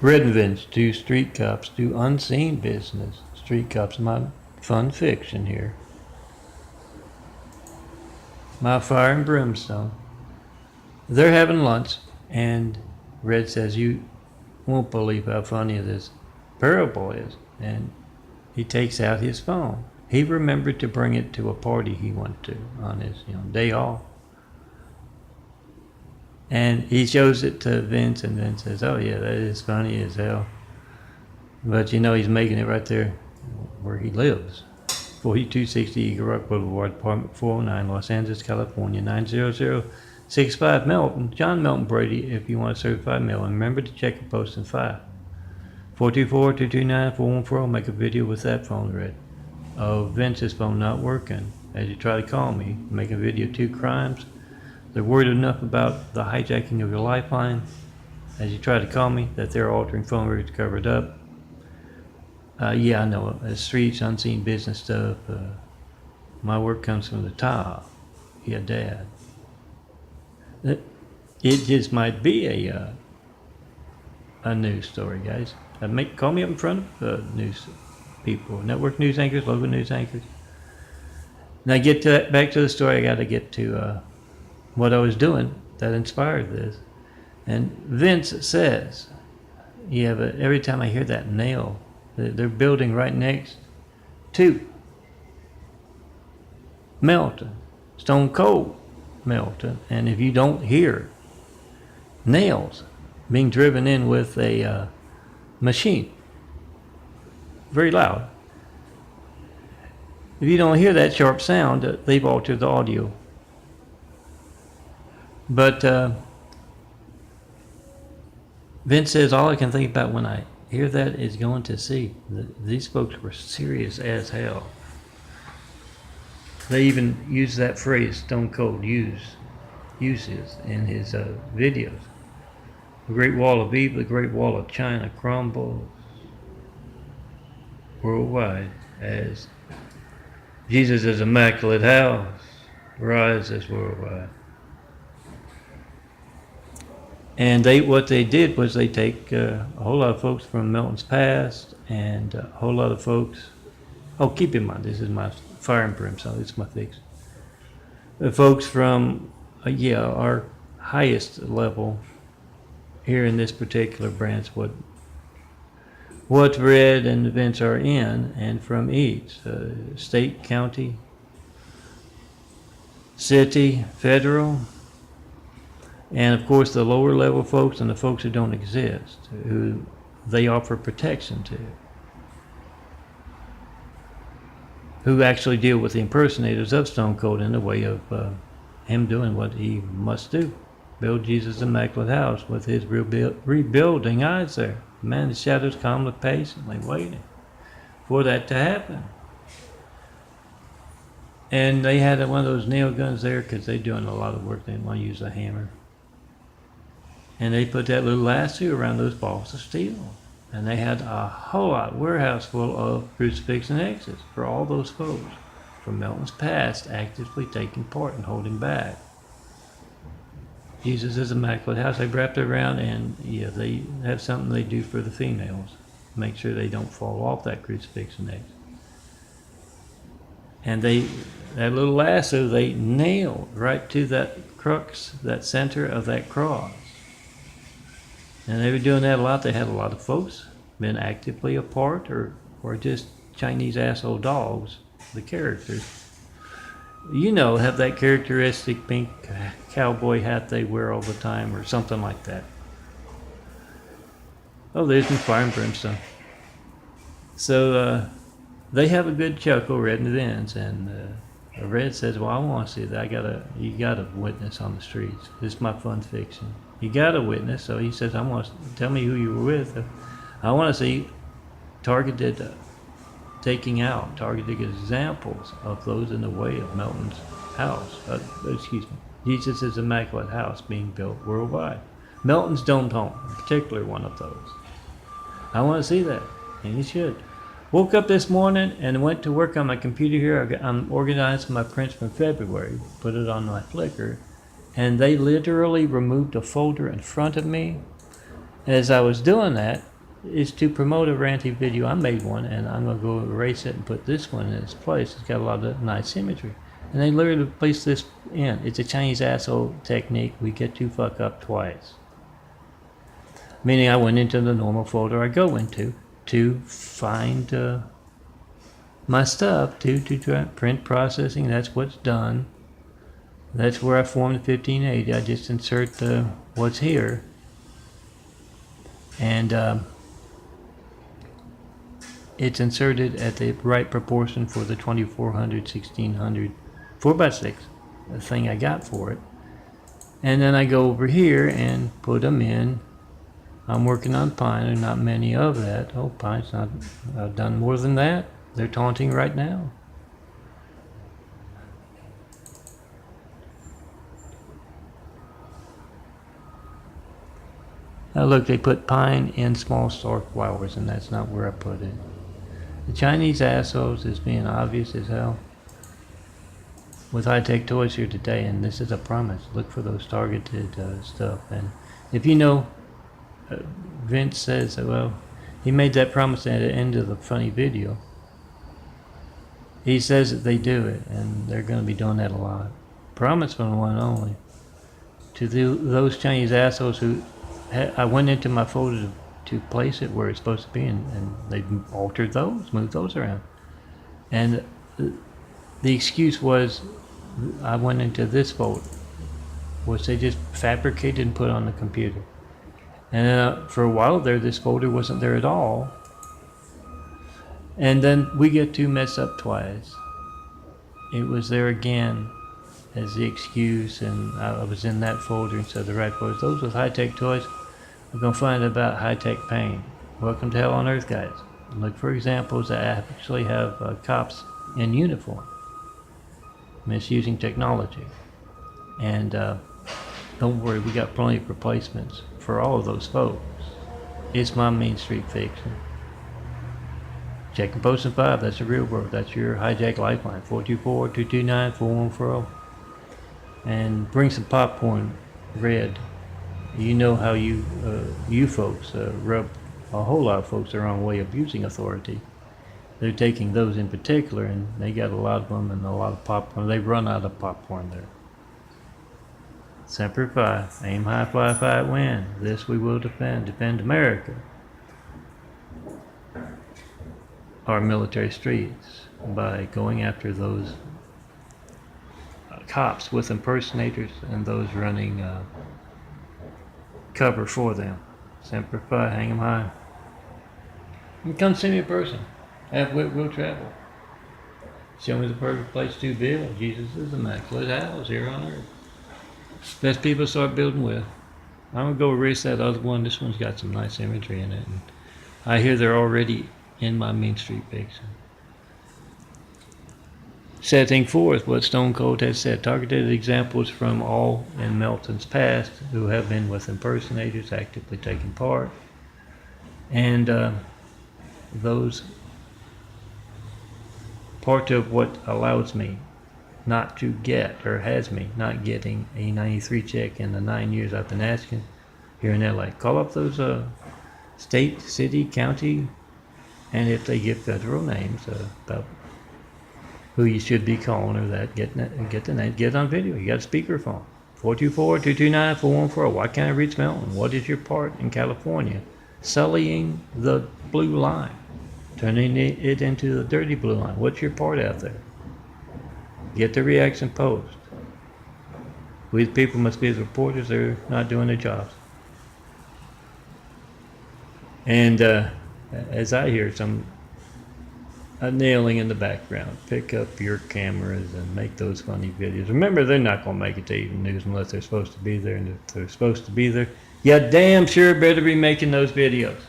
Red and Vince, two street cops do unseen business. Street cops, my fun fiction here. My fire and brimstone. They're having lunch, and Red says, "You won't believe how funny this parable is." And he takes out his phone. He remembered to bring it to a party he went to on his day off. And he shows it to Vince, and Vince says, "Oh yeah, that is funny as hell." But he's making it right there where he lives. 4260 Eagle Rock Boulevard, apartment 409, Los Angeles, California, 90065 Melton. John Melton Brady, if you want a certified mail. And remember to check your post in 5. 424-229-4140. Make a video with that phone, Red. Oh, Vince's phone not working. As you try to call me, make a video, 2 crimes. They're worried enough about the hijacking of your lifeline, as you try to call me, that they're altering phone records covered up. Yeah, I know. Streets, unseen business stuff. My work comes from the top. Yeah, Dad. It just might be a news story, guys. Call me up in front of news people, network news anchors, local news anchors. Now back to the story. I got to get to what I was doing that inspired this. And Vince says, yeah, but every time I hear that nail, they're building right next to Melton, Stone Cold Melton. And if you don't hear nails being driven in with a machine, very loud, if you don't hear that sharp sound, they've altered the audio. But Vince says, all I can think about when I hear that is going to see. These folks were serious as hell. They even use that phrase Stone Cold uses in his videos. The Great Wall of Evil, the Great Wall of China crumbles worldwide as Jesus' immaculate house rises worldwide. And what they did was they take a whole lot of folks from Melton's past and a whole lot of folks. Oh, keep in mind, this is my fire and brimstone. It's my fix. The folks from our highest level here in this particular branch, what Red and Vince are in, and from each state, county, city, federal. And of course the lower level folks and the folks who don't exist, who they offer protection to, who actually deal with the impersonators of Stone Cold in the way of him doing what he must do. Build Jesus' immaculate house with his rebuilding eyes there. The man in the shadows calmly patiently waiting for that to happen. And they had one of those nail guns there because they're doing a lot of work. They didn't want to use a hammer. And they put that little lasso around those balls of steel. And they had a whole warehouse full of crucifix and X's for all those folks from Melton's past actively taking part and holding back. Jesus' immaculate house, they wrapped it around, and they have something they do for the females. Make sure they don't fall off that crucifix and X. And that little lasso, they nailed right to that crux, that center of that cross. And they were doing that a lot. They had a lot of folks been actively a part or just Chinese asshole dogs, the characters. Have that characteristic pink cowboy hat they wear all the time or something like that. Oh, there's my fire and brimstone. So they have a good chuckle, Red and Vince, and Red says, well, I want to see that. You got a witness on the streets. This is my fun fiction. You got a witness, so he says, tell me who you were with. I want to see targeted examples of those in the way of Melton's house. Jesus' immaculate house being built worldwide. Melton's domed home, in particular one of those. I want to see that, and you should. Woke up this morning and went to work on my computer here. I'm organizing my prints from February, put it on my Flickr, and they literally removed a folder in front of me. As I was doing that, is to promote a ranty video. I made one, and I'm gonna go erase it and put this one in its place. It's got a lot of nice imagery, and they literally place this in. It's a Chinese asshole technique. We get to fuck up twice. Meaning, I went into the normal folder I go into to find my stuff to try print processing. That's what's done. That's where I formed the 1580. I just insert what's here, and it's inserted at the right proportion for the 2400, 1600, 4x6 thing I got for it. And then I go over here and put them in. I'm working on Pine, and not many of that. Oh, Pine's not, I've done more than that. They're taunting right now. Now look, they put Pine in small star flowers, and that's not where I put it. The Chinese assholes is being obvious as hell. With high-tech toys here today, and this is a promise. Look for those targeted stuff. And if you know, Vince says, well, he made that promise at the end of the funny video. He says that they do it, and they're going to be doing that a lot. Promise from the one and only. To those Chinese assholes who, I went into my folder to place it where it's supposed to be, and they altered those, moved those around. And the excuse was, I went into this folder, which they just fabricated and put on the computer. And for a while there, this folder wasn't there at all. And then we get to mess up twice. It was there again as the excuse, and I was in that folder instead of the right folder. Those with high-tech toys, we're going to find out about high-tech pain. Welcome to Hell on Earth, guys. Look for examples that actually have cops in uniform misusing technology. And don't worry, we got plenty of replacements for all of those folks. It's my Main Street fiction. Check and post and 5, that's the real world. That's your hijack lifeline. 424-229-4140. And bring some popcorn red. You know how you folks rub a whole lot of folks the wrong way abusing authority. They're taking those in particular, and they got a lot of them and a lot of popcorn. They've run out of popcorn there. Semper Fi, aim high, fly, fight, win. This we will defend. Defend America. Our military streets by going after those cops with impersonators and those running cover for them. Semper Fi, hang 'em high. And come see me in person. Have wit, will travel. Show me the perfect place to build. Jesus is immaculate house here on earth. Best people to start building with. I'm gonna go erase that other one. This one's got some nice imagery in it, and I hear they're already in my Main Street fiction. Setting forth what Stone Cold has said. Targeted examples from all in Melton's past who have been with impersonators actively taking part. And those part of what allows me not to get, or has me not getting, a 93 check in the 9 years I've been asking here in LA. Call up those state, city, county, and if they give federal names about who you should be calling or that, get the name, get it on video. You got a speakerphone. 424-229-4140. Why can't I reach Melton? What is your part in California? Sullying the blue line, turning it into the dirty blue line. What's your part out there? Get the reaction post. We the people must be as reporters. They're not doing their jobs. And as I hear some nailing in the background, pick up your cameras and make those funny videos. Remember, they're not going to make it to evening news unless they're supposed to be there. And if they're supposed to be there, you damn sure better be making those videos.